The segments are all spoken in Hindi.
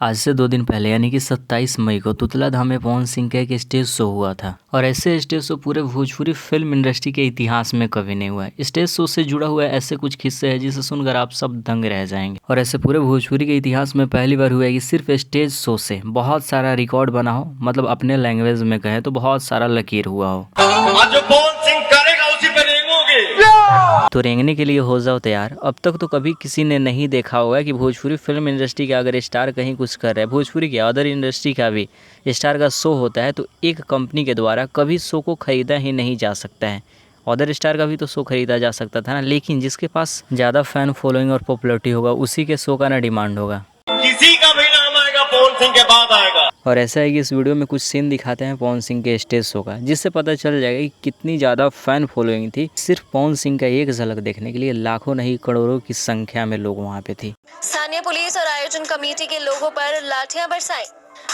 आज से 2 दिन पहले यानी कि 27 मई को तुतला धाम में पवन सिंह का एक स्टेज शो हुआ था और ऐसे स्टेज शो पूरे भोजपुरी फिल्म इंडस्ट्री के इतिहास में कभी नहीं हुआ है। स्टेज शो से जुड़ा हुआ ऐसे कुछ किस्से हैं जिसे सुनकर आप सब दंग रह जाएंगे और ऐसे पूरे भोजपुरी के इतिहास में पहली बार हुआ है कि सिर्फ स्टेज शो से बहुत सारा रिकॉर्ड बना हो, मतलब अपने लैंग्वेज में कहे तो बहुत सारा लकीर हुआ हो। आज जो पवन सिंह करेगा उसी पे रेंगोगे। तो रेंगने के लिए हो जाओ तैयार। अब तक तो कभी किसी ने नहीं देखा होगा कि भोजपुरी फिल्म इंडस्ट्री का अगर स्टार कहीं कुछ कर रहा है, भोजपुरी के अदर इंडस्ट्री का भी स्टार का शो होता है तो एक कंपनी के द्वारा कभी शो को खरीदा ही नहीं जा सकता है। अदर स्टार का भी तो शो खरीदा जा सकता था ना, लेकिन जिसके पास ज़्यादा फैन फॉलोइंग और पॉपुलरिटी होगा उसी के शो का ना डिमांड होगा। किसी का भी नाम आएगा पवन सिंह के बाद आएगा। और ऐसा है कि इस वीडियो में कुछ सीन दिखाते हैं पवन सिंह के स्टेज शो का, जिससे पता चल जाएगा कि कितनी ज़्यादा फैन फॉलोइंग थी। सिर्फ पवन सिंह का एक झलक देखने के लिए लाखों नहीं करोड़ों की संख्या में लोग वहाँ पे थे। स्थानीय पुलिस और आयोजन कमेटी के लोगों पर लाठियां बरसाई।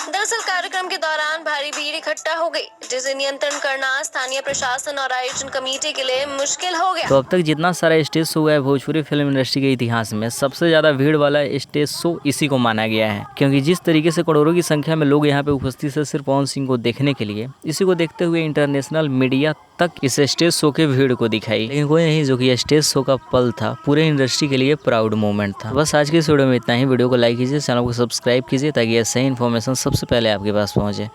दरअसल कार्यक्रम के दौरान भारी भीड़ इकट्ठा हो गई, जिसे नियंत्रण करना स्थानीय प्रशासन और आयोजन कमेटी के लिए मुश्किल हो गया। तो अब तक जितना सारा स्टेज शो हुआ है भोजपुरी फिल्म इंडस्ट्री के इतिहास में, सबसे ज्यादा भीड़ वाला स्टेज शो इसी को माना गया है, क्योंकि जिस तरीके से करोड़ों की संख्या में लोग यहाँ पे उपस्थित है सिर्फ पवन सिंह को देखने के लिए, इसी को देखते हुए इंटरनेशनल मीडिया तक इस स्टेज शो के भीड़ को दिखाई। लेकिन कोई नहीं, जो कि स्टेज शो का पल था पूरे इंडस्ट्री के लिए प्राउड मोमेंट था। बस आज के इस वीडियो में इतना ही। वीडियो को लाइक कीजिए, चैनल को सब्सक्राइब कीजिए ताकि ऐसे ही इन्फॉर्मेशन सबसे पहले आपके पास पहुंचे।